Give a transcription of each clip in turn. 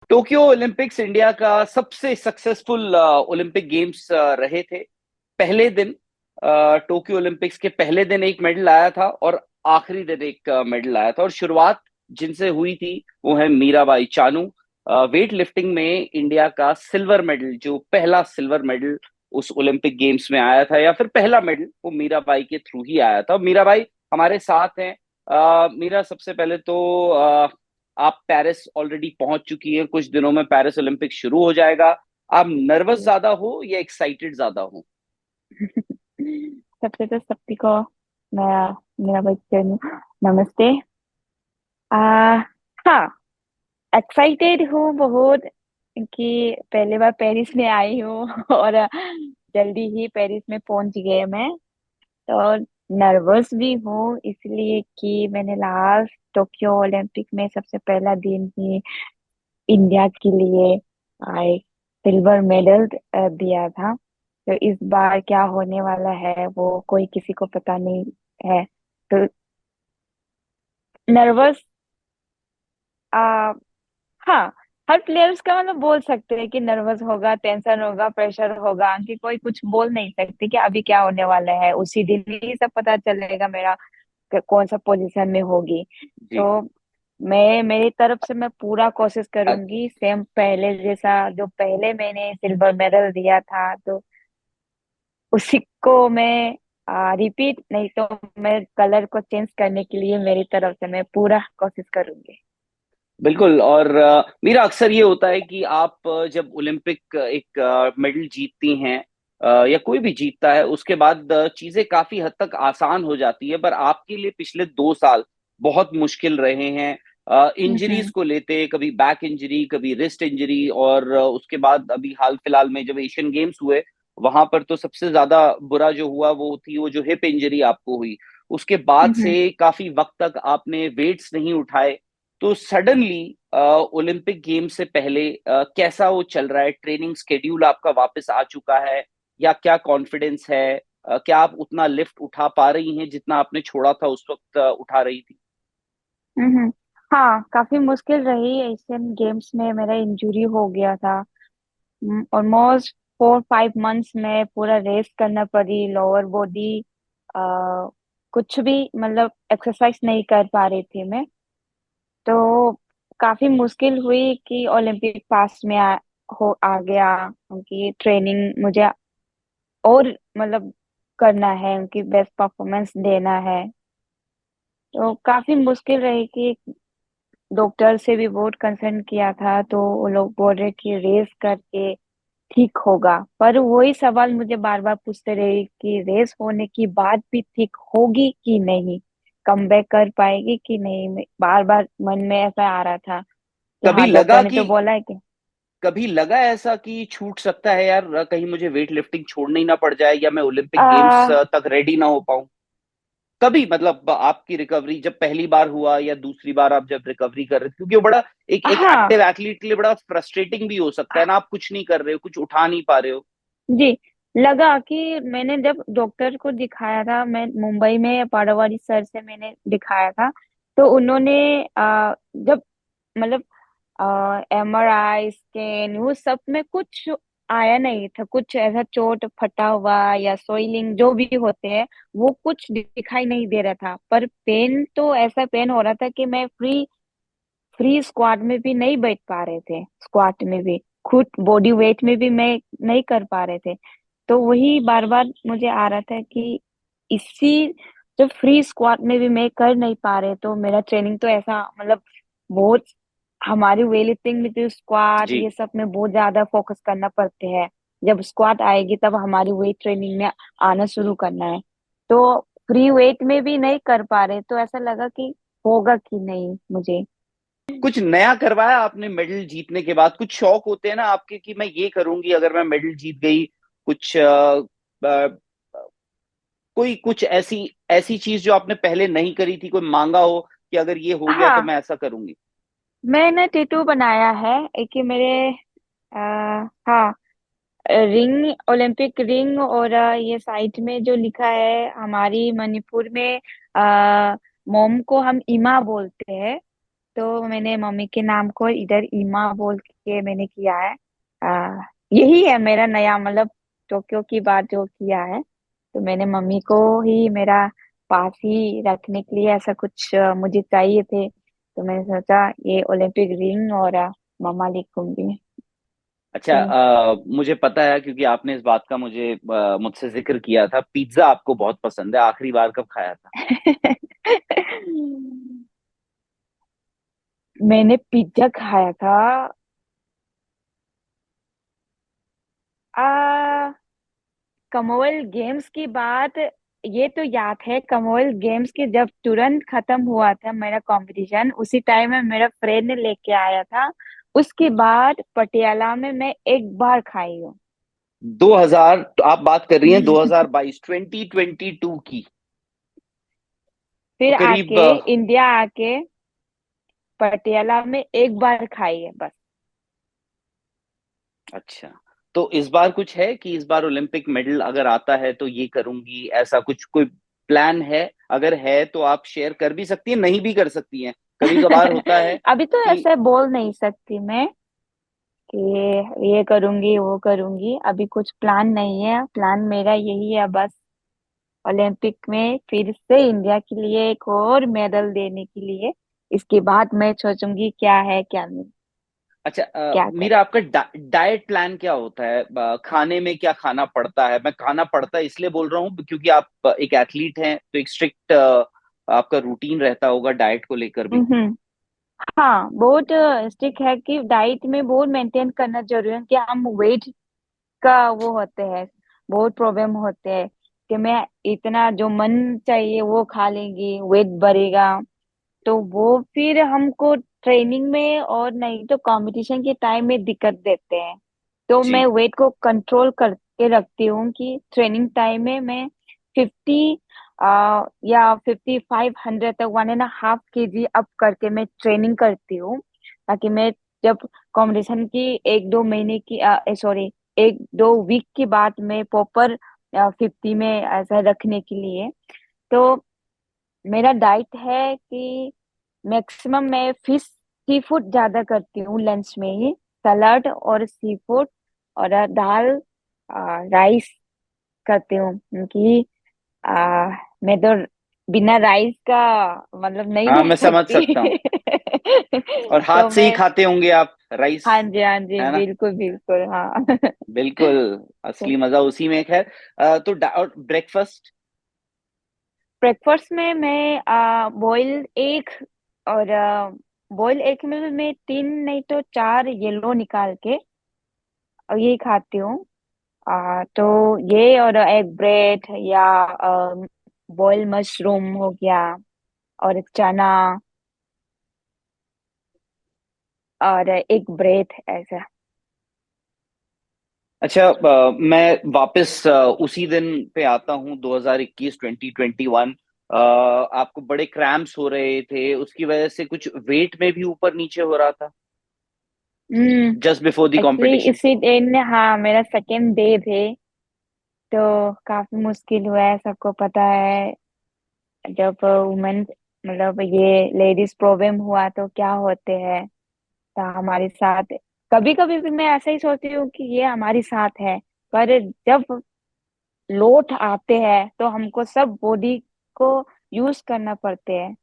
Tokyo Olympics India का सबसे successful Olympic games रहे थे। पहले दिन टोक्यो ओलंपिक्स के पहले दिन एक मेडल आया था और आखिरी दिन एक मेडल आया था, और शुरुआत जिनसे हुई थी वो है मीराबाई चानू। वेट लिफ्टिंग में इंडिया का सिल्वर मेडल, जो पहला सिल्वर मेडल उस ओलंपिक गेम्स में आया था, या फिर पहला मेडल, वो मीराबाई के थ्रू ही आया था। मीराबाई हमारे साथ हैं। मीरा, सबसे पहले तो आप पेरिस ऑलरेडी पहुंच चुकी हैं, कुछ दिनों में पेरिस ओलंपिक शुरू हो जाएगा। आप नर्वस जी। ज्यादा हो या एक्साइटेड ज्यादा हो? सबसे तो सभी को मेरा मेरा बच्चन नमस्ते। आ हाँ, एक्साइटेड हूँ बहुत कि पहली बार पेरिस में आई हूँ और जल्दी ही पेरिस में पहुंच गए मैं। तो नर्वस भी हूँ इसलिए कि मैंने लास्ट टोक्यो ओलंपिक में सबसे पहला दिन ही इंडिया के लिए आए सिल्वर मेडल दिया था। तो इस बार क्या होने वाला है वो कोई किसी को पता नहीं है। तो नर्वस, आ हाँ, हर प्लेयर्स का मतलब बोल सकते हैं कि नर्वस होगा, टेंशन होगा, प्रेशर होगा, कि कोई कुछ बोल नहीं सकते कि अभी क्या होने वाला है। उसी दिन ही सब पता चलेगा मेरा कौन सा पोजीशन में होगी। जी। तो मैं मेरी तरफ से मैं पूरा कोशिश अ- करूंगी सेम पहले जैसा, जो पहले मैंने सिल्वर मेडल दिया था तो उसी को मैं रिपीट नहीं तो मैं कलर को चेंज करने के लिए मेरी तरफ से मैं पूरा कोशिश करूंगी। बिल्कुल। और मेरा अक्सर ये होता है कि आप जब ओलंपिक एक मेडल जीतती हैं, या कोई भी जीतता है, उसके बाद चीजें काफी हद तक आसान हो जाती है। पर आपके लिए पिछले 2 साल बहुत मुश्किल रहे हैं। इंजरीज हम्म। को लेते, कभी बैक इंजरी, कभी रिस्ट इंजरी, और उसके बाद अभी हाल फिलहाल में जब एशियन गेम्स हुए, वहां पर तो सबसे ज्यादा बुरा जो हुआ वो थी वो जो हिप इंजरी आपको हुई। उसके बाद से हम्म। काफी वक्त तक आपने वेट्स नहीं उठाए। तो सडनली ओलंपिक गेम से पहले कैसा वो चल रहा है? ट्रेनिंग स्केड्यूल आपका वापस आ चुका है, या क्या कॉन्फिडेंस है? क्या आप उतना लिफ्ट उठा पा रही हैं जितना आपने छोड़ा था उस वक्त उठा रही थी? हम्म। हाँ, काफी मुश्किल रही एशियन गेम्स में, मेरा इंजरी हो गया था। ऑलमोस्ट 4-5 मंथ्स में पूरा रेस्ट करना पड़ी, लोअर बॉडी आ, कुछ भी मतलब एक्सरसाइज नहीं कर पा रही थी मैं। तो काफी मुश्किल हुई कि ओलंपिक पास में आ गया। उनकी ट्रेनिंग मुझे और मतलब करना है, उनकी बेस्ट परफॉर्मेंस देना है। तो काफी मुश्किल रही कि डॉक्टर से भी बहुत कंसर्न किया था तो वो लोग बोल रहे कि रेस करके ठीक होगा। पर वही सवाल मुझे बार बार पूछते रहे कि रेस होने की बाद भी ठीक होगी कि नहीं, कम बैक कर पाएगी कि नहीं। बार बार मन में ऐसा आ रहा था कि कभी हाँ, डॉक्टर लगा ने कि तो बोला है कि कभी लगा ऐसा कि छूट सकता है यार, कहीं मुझे वेट लिफ्टिंग छोड़ना ही ना पड़ जाए, या मैं ओलंपिक गेम्स आ, तक रेडी ना हो पाऊं? कभी, मतलब आपकी रिकवरी जब पहली बार हुआ या दूसरी बार आप जब रिकवरी कर रहे थे, क्योंकि वो बड़ा एक हाँ एक्टिव एथलीट के लिए बड़ा फ्रस्ट्रेटिंग भी हो सकता है ना, आप कुछ नहीं कर रहे हो, कुछ उठा नहीं पा रहे हो। जी, लगा कि मैंने जब डॉक्टर को दिखाया था, मैं मुंबई में पाड़ावाड़ी सर से मैंने दिखाया था। तो उन्होंने जब मतलब MRI स्कैन वो सब में कुछ आया नहीं था, कुछ ऐसा चोट फटा हुआ या सोइलिंग जो भी होते हैं वो कुछ दिखाई नहीं दे रहा था। पर पेन तो ऐसा पेन हो रहा था कि मैं फ्री फ्री स्क्वाट में भी नहीं बैठ पा रहे थे, स्क्वाट में भी खुद बॉडी वेट में भी मैं नहीं कर पा रहे थे। तो वही बार बार मुझे आ रहा था कि इसी जब फ्री स्क्वाट में भी मैं कर नहीं पा रहे तो मेरा ट्रेनिंग तो ऐसा मतलब बहुत, हमारी वेट लिफ्टिंग में तो स्क्वाट जी। ये सब में बहुत ज्यादा फोकस करना पड़ते हैं। जब स्क्वाट आएगी तब हमारी वेट ट्रेनिंग में आना शुरू करना है। तो फ्री वेट में भी नहीं कर पा रहे तो ऐसा लगा कि होगा कि नहीं मुझे। कुछ नया करवाया आपने मेडल जीतने के बाद? कुछ शौक होते हैं ना आपके कि मैं ये करूंगी अगर मैं मेडल जीत गई। कुछ कोई कुछ ऐसी ऐसी चीज जो आपने पहले नहीं करी थी, कोई मांगा हो कि अगर ये हो गया तो हाँ, मैं ऐसा करूंगी? मैंने टेटू बनाया है। एक ही मेरे हाँ, रिंग, ओलंपिक रिंग, और ये साइड में जो लिखा है हमारी मणिपुर में मोम को हम इमा बोलते हैं। तो मैंने मम्मी के नाम को इधर ईमा बोल के मैंने किया है। यही है मेरा नया, मतलब टोक्यो की बात जो किया है। तो मैंने मम्मी को ही मेरा पास ही रखने के लिए ऐसा कुछ मुझे चाहिए थे, तो मैंने सोचा ये ओलंपिक रिंग और मम्मा लिखूंगी। अच्छा, तो मुझे पता है क्योंकि आपने इस बात का मुझसे जिक्र किया था, पिज्जा आपको बहुत पसंद है। आखिरी बार कब खाया था? मैंने पिज्जा खाया था आ कमोवेल्थ गेम्स की बात, ये तो याद है। कमोवेल्थ गेम्स के जब तुरंत खत्म हुआ था मेरा कंपटीशन, उसी टाइम में मेरा फ्रेंड ने लेके आया था। उसके बाद पटियाला में मैं एक बार खाई हूँ। 2000, तो आप बात कर रही हैं 2022, 2022 की? तो फिर करीब आके इंडिया आके पटियाला में एक बार खाई है बस। अच्छा, तो इस बार कुछ है कि इस बार ओलंपिक मेडल अगर आता है तो ये करूंगी, ऐसा कुछ कोई प्लान है? अगर है तो आप शेयर कर भी सकती हैं, नहीं भी कर सकती हैं। कभी कभार होता है अभी तो कि ऐसे बोल नहीं सकती मैं कि ये करूंगी वो करूंगी। अभी कुछ प्लान नहीं है, प्लान मेरा यही है बस, ओलंपिक में फिर से इंडिया के लिए एक और मेडल देने के लिए। इसके बाद मैं सोचूंगी क्या है क्या नहीं, अच्छा, क्या मीरा, करें। आपका डाइट प्लान क्या होता है? खाने में क्या खाना पड़ता है? मैं खाना पड़ता है इसलिए बोल रहा हूँ क्योंकि आप एक एथलीट हैं, तो एक स्ट्रिक्ट आपका रूटीन रहता होगा डाइट को लेकर भी। हम्म। हाँ, बहुत स्टिक है कि डाइट में बहुत मेंटेन करना जरूरी है कि हम वेट का वो होते हैं, बहुत प्रॉब्लम होते हैं कि मैं इतना जो मन चाहिए वो खा लेंगी, वेट बढ़ेगा। तो वो फिर हमको ट्रेनिंग में और नहीं तो कंपटीशन के टाइम में दिक्कत देते हैं। तो मैं जी। वेट को कंट्रोल करके रखती हूँ कि ट्रेनिंग टाइम में मैं 50 या 5500 तक 1.5 kg अप करके मैं ट्रेनिंग करती हूँ, ताकि मैं जब कंपटीशन की 1-2 महीने की सॉरी 1-2 वीक के बाद में प्रॉपर 50 में ऐसा रखने के लिए। तो मेरा डाइट है कि मैक्सिमम मैं फिश सी फूड ज्यादा करती हूँ लंच में ही, सलाद और सी फूड और दाल राइस करती हूँ क्योंकि मैं तो बिना राइस का मतलब नहीं हाँ, रह मैं समझ सकता हूँ। सकती। और हाथ तो से ही मैं, खाते होंगे आप राइस, हाँ जी हाँ जी, है ना? बिल्कुल बिल्कुल हाँ। बिल्कुल, तो असली मजा उसी में है। तो और ब्रेकफास्ट? ब्रेकफास्ट में मैं बॉइल्ड एग और बॉइल्ड एग में भी मैं 3 नहीं तो 4 येलो निकाल के और यही खाती हूँ। तो ये और एग ब्रेड या बॉइल्ड मशरूम हो गया और एक चना और एक ब्रेड ऐसा। अच्छा, मैं वापस उसी दिन पे आता हूँ, 2021, 2021। आपको बड़े क्रैम्प्स हो रहे थे, उसकी वजह से कुछ वेट में भी ऊपर नीचे हो रहा था hmm. Just before the actually competition. इसी दिन, हाँ, मेरा सेकेंड डे थे। तो काफी मुश्किल हुआ है, सबको पता है जब वुमेन मतलब ये लेडीज प्रॉब्लम हुआ तो क्या होते हैं। तो हमारे साथ कभी कभी भी मैं ऐसा ही सोचती हूँ कि ये हमारी साथ है, पर जब लोट आते हैं तो हमको सब बॉडी को यूज करना पड़ते हैं।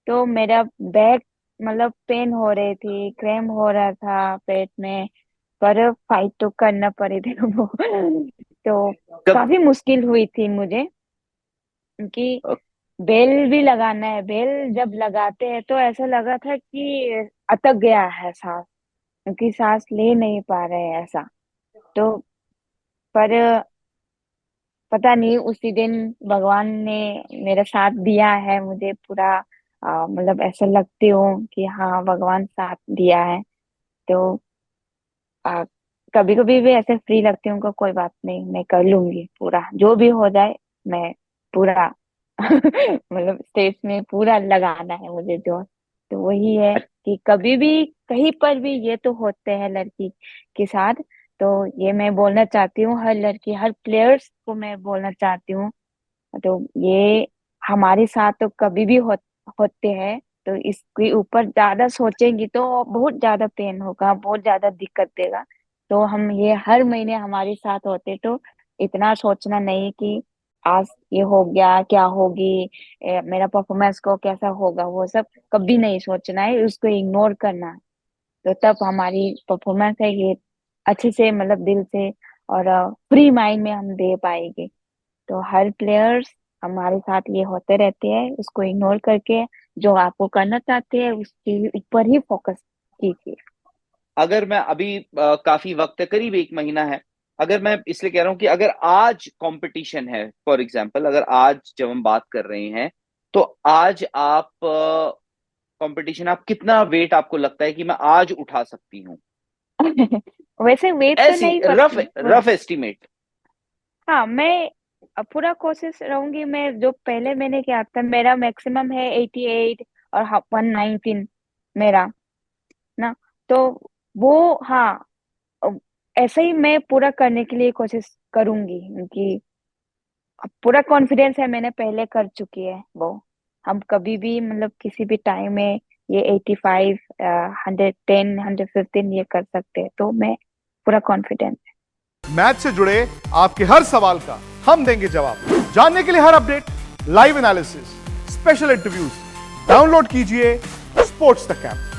तो मेरा बैक मतलब पेन हो रही थी, क्रैम्प हो रहा था पेट में, पर फाइट तो करना पड़े थे वो। तो कब? काफी मुश्किल हुई थी मुझे क्योंकि बेल भी लगाना है। बेल जब लगाते हैं तो ऐसा लगा था कि अटक गया है सांस, क्योंकि सांस ले नहीं पा रहे हैं ऐसा। तो पर पता नहीं उसी दिन भगवान ने मेरा साथ दिया है मुझे पूरा। मतलब ऐसा लगती हूँ कि हाँ भगवान साथ दिया है। तो आ, कभी कभी भी ऐसे फ्री लगती हूँ कि कोई बात नहीं, मैं कर लूंगी पूरा जो भी हो जाए। मैं पूरा मतलब स्टेज में पूरा लगाना है मुझे जो। तो वही है कि कभी भी कहीं पर भी ये तो होते हैं लड़की के साथ। तो ये मैं बोलना चाहती हूँ हर लड़की, हर प्लेयर्स को मैं बोलना चाहती हूँ। तो ये हमारे साथ तो कभी भी होते हैं। तो इसके ऊपर ज्यादा सोचेंगी तो बहुत ज्यादा पेन होगा, बहुत ज्यादा दिक्कत देगा। तो हम ये हर महीने हमारे साथ होते तो इतना सोचना नहीं कि आज ये हो गया क्या होगी, मेरा परफॉर्मेंस को कैसा होगा, वो सब कभी नहीं सोचना है, उसको इग्नोर करना है। तो तब हमारी परफॉर्मेंस है ये अच्छे से मतलब दिल से और फ्री माइंड में हम दे पाएंगे। तो हर प्लेयर्स हमारे साथ ये होते रहते हैं, उसको इग्नोर करके जो आपको करना चाहते हैं उसके ऊपर ही फोकस कीजिए। अगर मैं अभी काफी वक्त है, करीब एक महीना है, अगर मैं इसलिए कह रहा हूँ कि अगर आज कंपटीशन है, फॉर एग्जांपल अगर आज जब हम बात कर रहे हैं, तो आज आप कंपटीशन, आप कितना वेट आपको लगता है कि मैं आज उठा सकती हूँ? वैसे वेट तो ऐसी नहीं रफ पर रफ एस्टिमेट। हाँ, मैं पूरा कोशिश रहूंगी। मैं जो पहले मैंने किया था मेरा मैक्सिमम है 88 और 119 मेरा ना। तो वो हाँ, अ, ऐसे ही मैं पूरा करने के लिए कोशिश करूंगी क्योंकि पूरा कॉन्फिडेंस है, मैंने पहले कर चुकी है वो। हम कभी भी मतलब किसी भी टाइम में ये 85 110 115 ये कर सकते हैं, तो मैं पूरा कॉन्फिडेंस मैच से जुड़े आपके हर सवाल का हम देंगे जवाब। जानने के लिए हर update, live analysis, special interviews download कीजिए स्पोर्ट्स तक ऐप।